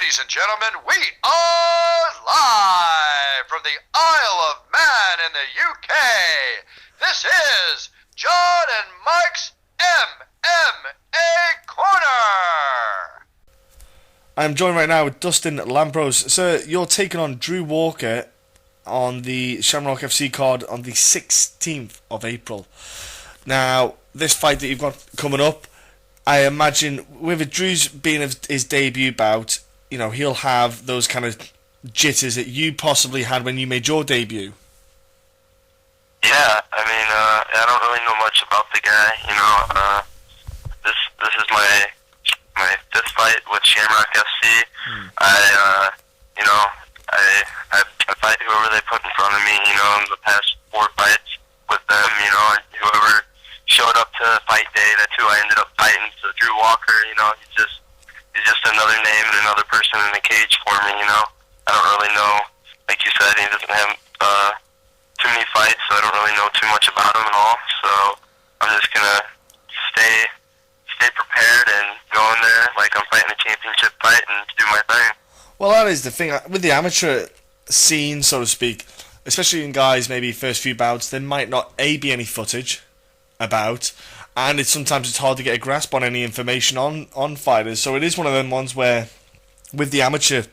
Ladies and gentlemen, we are live from the Isle of Man in the UK. This is John and Mike's MMA Corner. I'm joined right now with Dustin Lampros. Sir, you're taking on Drew Walker on the Shamrock FC card on the 16th of April. Now, this fight that you've got coming up, I imagine with Drew's being his debut bout, you know, he'll have those kind of jitters that you possibly had when you made your debut. Yeah, I mean, I don't really know much about the guy. You know, this is my fifth fight with Shamrock FC. I fight whoever they put in front of me. You know, in the past 4 fights with them, you know, and whoever showed up to fight day, that's who I ended up fighting. So Drew Walker, you know, he's just another name and another person in the cage for me, you know. I don't really know, like you said, he doesn't have too many fights, so I don't really know too much about him at all. So I'm just gonna stay prepared and go in there like I'm fighting a championship fight and do my thing. Well, that is the thing with the amateur scene, so to speak, especially in guys maybe first few bouts, there might not be any footage about, and sometimes it's hard to get a grasp on any information on fighters. So it is one of them ones where, with the amateur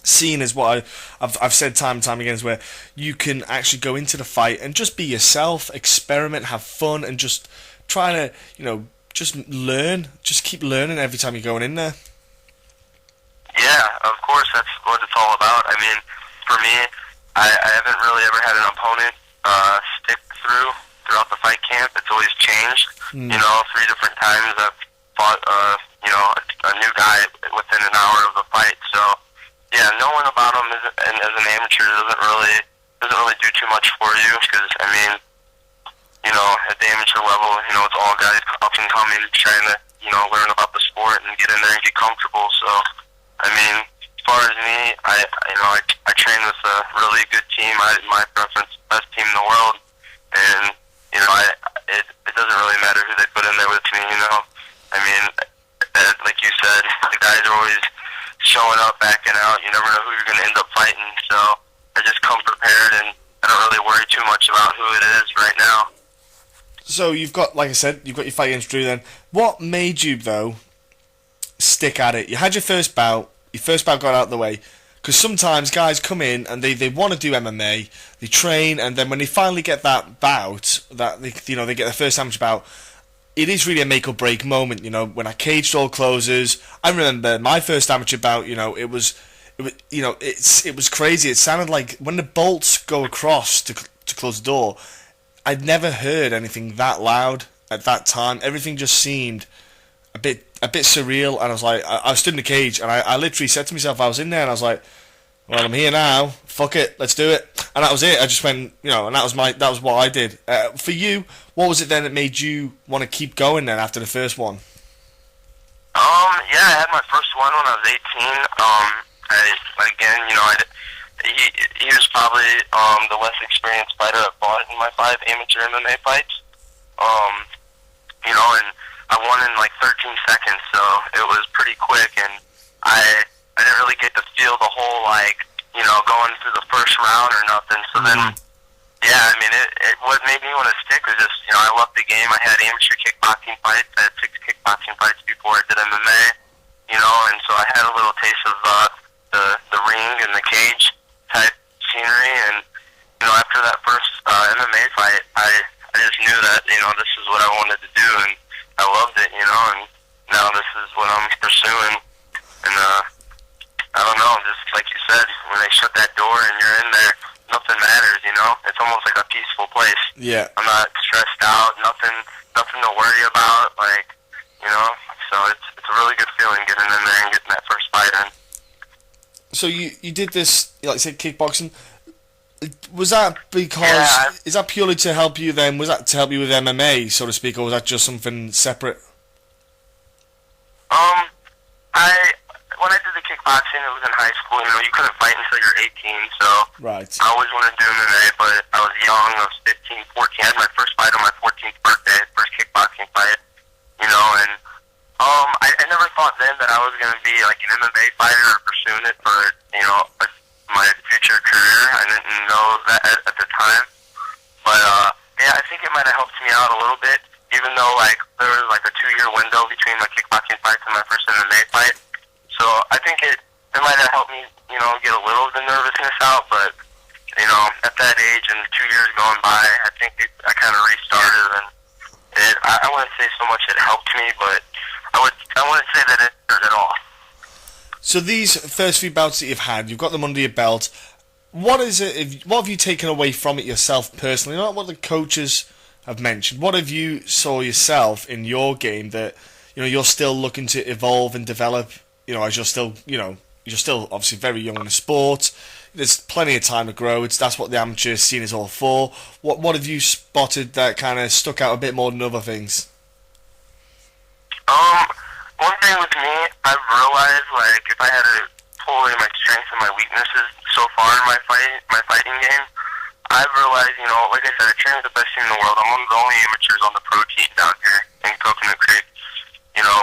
scene, is what I've said time and time again, is where you can actually go into the fight and just be yourself, experiment, have fun, and just try to, you know, just learn, just keep learning every time you're going in there. Yeah, of course, that's what it's all about. I mean, for me, I haven't really ever had an opponent stick throughout the fight camp. It's always changed. You know, 3 different times I've fought, you know, a new guy within an hour of the fight. So, yeah, knowing about him as an amateur doesn't really do too much for you, because I mean, you know, at the amateur level, you know, it's all guys up and coming, trying to, you know, learn about the sport and get in there and get comfortable. So, I mean, as far as me, I train with a really good team. My preference, best team in the world, and you know, it doesn't really matter who they put in there with me. You know, I mean, like you said, the guys are always showing up, backing out. You never know who you're going to end up fighting. So I just come prepared, and I don't really worry too much about who it is right now. So you've got, like I said, you've got your fight against Drew then. What made you, though, stick at it? You had your first bout got out of the way. Because sometimes guys come in and they want to do MMA, they train, and then when they finally get that bout, that they get their first amateur bout, it is really a make or break moment. You know, when a cage door closes, I remember my first amateur bout. You know, it was crazy. It sounded like when the bolts go across to close the door. I'd never heard anything that loud at that time. Everything just seemed a bit surreal, and I was like, I stood in the cage, and I literally said to myself, I was in there, and I was like, well, I'm here now, fuck it, let's do it. And that was it. I just went, you know, and that was what I did. For you, what was it then that made you want to keep going then after the first one? Yeah, I had my first one when I was 18. He was probably the less experienced fighter I've fought in my 5 amateur MMA fights. You know, and I won in like 13 seconds, so it was pretty quick, and I didn't really get to feel the whole, like, you know, going through the first round or nothing. So then, yeah, I mean, what made me want to stick was just, you know, I loved the game. I had amateur kickboxing fights. I had 6 kickboxing fights before I did MMA, you know, and so I had a little taste of the ring and the cage type scenery, and, you know, after that first MMA fight, I just knew that, you know, this is what I wanted to do, and I loved it, you know, and now this is what I'm pursuing. And I don't know, just like you said, when they shut that door and you're in there, nothing matters, you know. It's almost like a peaceful place. Yeah. I'm not stressed out, nothing to worry about, like, you know. So it's a really good feeling getting in there and getting that first fight in. So you did this, like I said, kickboxing. Was that because, is that purely to help you then, was that to help you with MMA, so to speak, or was that just something separate? When I did the kickboxing, it was in high school. You know, you couldn't fight until you're 18, so right. I always wanted to do MMA, but I was young. I was 15, 14. I had my first fight on my 14th birthday, first kickboxing fight, you know, and I never thought then that I was going to be like an MMA fighter or pursuing it for, my future career. I didn't know that at the time. But, yeah, I think it might have helped me out a little bit, even though, like, there was, like, a 2-year window between my kickboxing fights and my first MMA fight. So I think it might have helped me, get a little of the nervousness out, but, at that age and 2 years going by, I think I kind of restarted, and I wouldn't say so much it helped me, but I wouldn't say that it hurt at all. So these first few bouts that you've had, you've got them under your belt. What have you taken away from it yourself personally? Not what the coaches have mentioned. What have you saw yourself in your game that you're still looking to evolve and develop? As you're still obviously very young in the sport. There's plenty of time to grow. That's what the amateur scene is all for. What have you spotted that kind of stuck out a bit more than other things? One thing with me, I've realized, like, if I had to pull away my strengths and my weaknesses so far in my fighting game, I've realized, like I said, I train with the best team in the world. I'm one of the only amateurs on the pro team down here in Coconut Creek,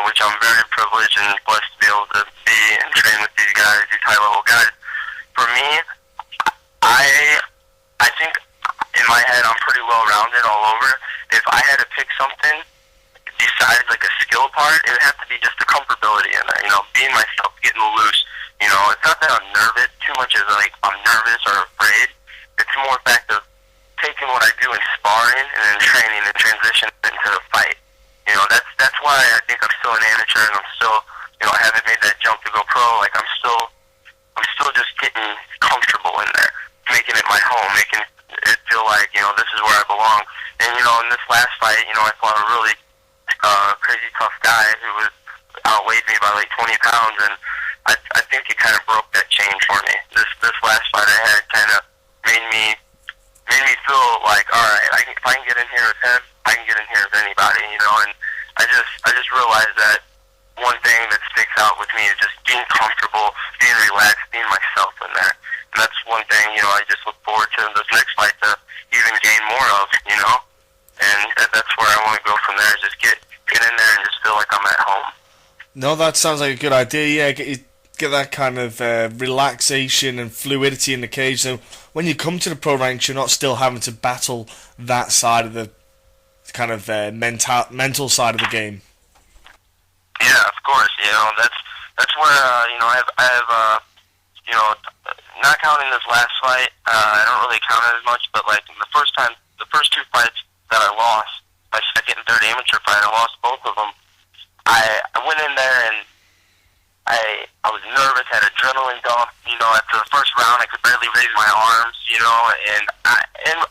which I'm very privileged and blessed to be able to be and train with these guys, these high-level guys. For me, I think in my head I'm pretty well-rounded all over. If I had to pick something besides like a skill part, it would have to be just the comfortability in there, being myself, getting loose. It's not that I'm nervous too much as like I'm nervous or afraid. It's more a fact of taking what I do in sparring and then training and transition into the fight. That's why I think I'm still an amateur and I'm still, I haven't made that jump to go pro. Like I'm still just getting comfortable in there, making it my home, making it feel like, this is where I belong. And, in this last fight, I fought a really crazy tough guy who outweighed me by like 20 pounds, and I think it kind of broke that chain for me. This last fight I had kind of made me feel like, all right, if I can get in here with him, I can get in here with anybody, and I just realized that one thing that sticks out with me is just being comfortable, being relaxed, being myself in there. And that's one thing, I just look forward to in this next fight to even gain more of, and that's where I want to go from there, is just get in there and just feel like I'm at home. No, that sounds like a good idea. Yeah, get that kind of relaxation and fluidity in the cage. So when you come to the pro ranks, you're not still having to battle that side of the kind of mental side of the game. Yeah, of course. That's where I have not counting this last fight, I don't really count it as much. But like the first two fights that I lost, my second and third amateur fight, I lost both of them. I went in there and I was nervous, had adrenaline dump. After the first round, I could barely raise my arms. And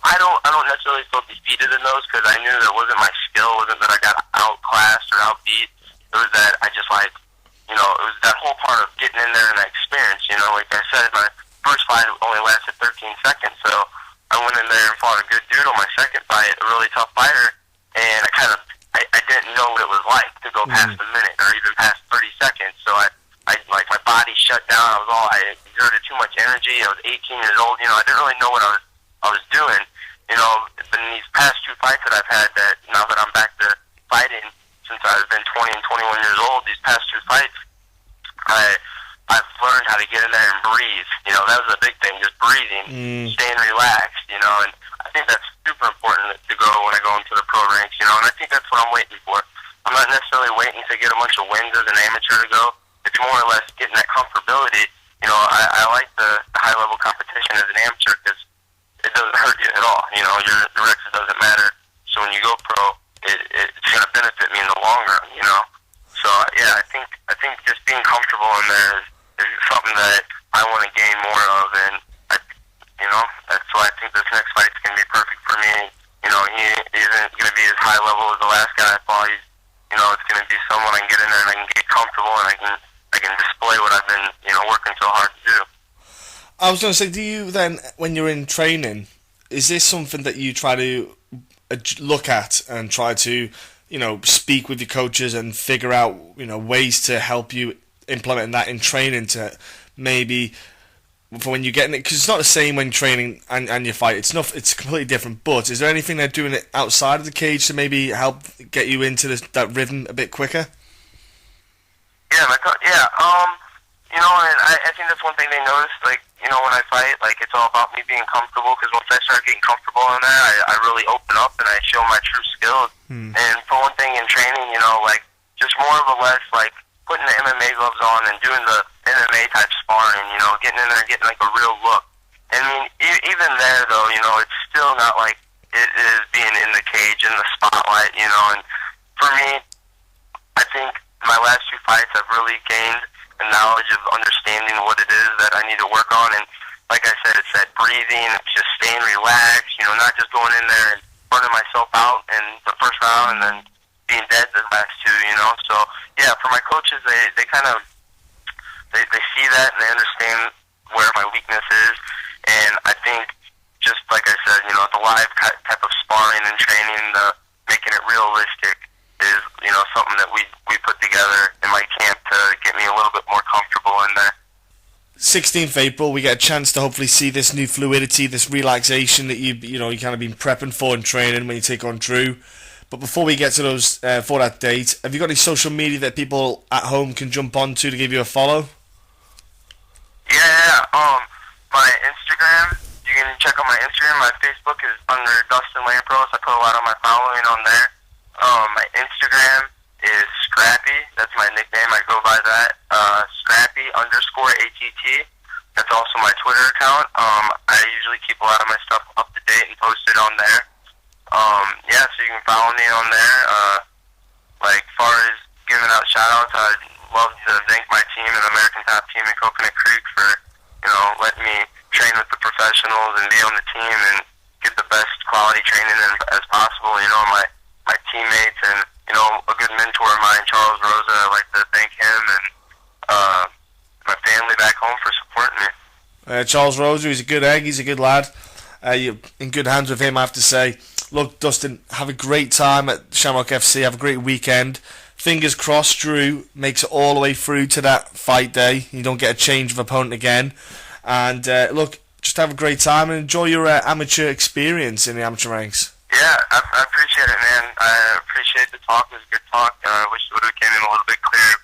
I don't necessarily feel defeated in those because I knew that it wasn't my skill, it wasn't that I got outclassed or outbeat. It was that I just it was that whole part of getting in there and that experience. Like I said, my first fight only lasted 13 seconds, so I went in there and fought a good dude on my second fight, a really tough fighter, and I didn't know what it was like to go past a minute or even past 30 seconds. So I like my body shut down. I exerted too much energy. I was 18 years old. I didn't really know what I was doing. In these past two fights that I've had, that now that I'm back to fighting since I've been 20 and 21 years old, these past two fights, I've learned how to get in there and breathe. That was a big thing, just breathing, staying relaxed. And I think that's super important to go when I go into the pro ranks. And I think that's what I'm waiting for. I'm not necessarily waiting to get a bunch of wins as an amateur to go. It's more or less getting that comfortability. I like the high-level competition as an amateur because it doesn't hurt you at all. Your record doesn't matter. So when you go pro, it's going to benefit me in the long run. So yeah, I think just being comfortable in there is something that I want to gain more of, and that's why I think this next fight's going to be perfect for me. He isn't going to be as high level as the last guy I fought. It's going to be someone I can get in there and I can get comfortable and I can display what I've been working so hard to do. I was going to say, do you then, when you're in training, is this something that you try to look at and try to speak with your coaches and figure out ways to help you implement that in training to maybe for when you get in it, because it's not the same when training and you fight. It's completely different. But is there anything they're doing it outside of the cage to maybe help get you into that rhythm a bit quicker? Yeah, you know, and I think that's one thing they noticed, like, you know, when I fight, like, it's all about me being comfortable, because once I start getting comfortable in there, I really open up and I show my true skills. And for one thing, in training, you know, like, just more or less, like, putting the MMA gloves on and doing the MMA type sparring, you know, getting in there and getting, like, a real look. And I mean, even there, though, you know, it's still not like it is being in the cage, in the spotlight, you know, and for me, I think my last two fights I've really gained a knowledge of understanding what it is that I need to work on, and like I said, it's that breathing, it's just staying relaxed, you know, not just going in there and burning myself out in the first round and then being dead the last two, you know. So yeah, for my coaches, they kind of they see that and they understand where my weakness is, and I think just like I said, you know, the live type of sparring and training, making it realistic is, you know, something that we put together in my camp to get me a little bit more comfortable in there. 16th April, we get a chance to hopefully see this new fluidity, this relaxation that you kind of been prepping for in training when you take on Drew. But before we get to those for that date, have you got any social media that people at home can jump onto to give you a follow? Yeah. My Instagram, you can check out my Instagram. My Facebook is under Dustin Lampros. I put a lot of my following on there. My Instagram is Scrappy. That's my nickname. I go by that. Scrappy_ATT. That's also my Twitter account. I usually keep a lot of my stuff up to date and post it on there. Yeah, so you can follow me on there. Like, far as giving out shout-outs, I'd love to thank my team and American Top Team in Coconut Creek for, you know, letting me train with the professionals and be on the team and get the best quality training as possible. You know, my teammates and, you know, a good mentor of mine, Charles Rosa, I'd like to thank him, and my family back home for supporting me. Charles Rosa, he's a good egg, he's a good lad. You're in good hands with him, I have to say. Look, Dustin, have a great time at Shamrock FC, have a great weekend. Fingers crossed Drew makes it all the way through to that fight day. You don't get a change of opponent again. And look, just have a great time and enjoy your amateur experience in the amateur ranks. Yeah, I appreciate it, man. I appreciate the talk. It was a good talk. I wish it would have came in a little bit clearer,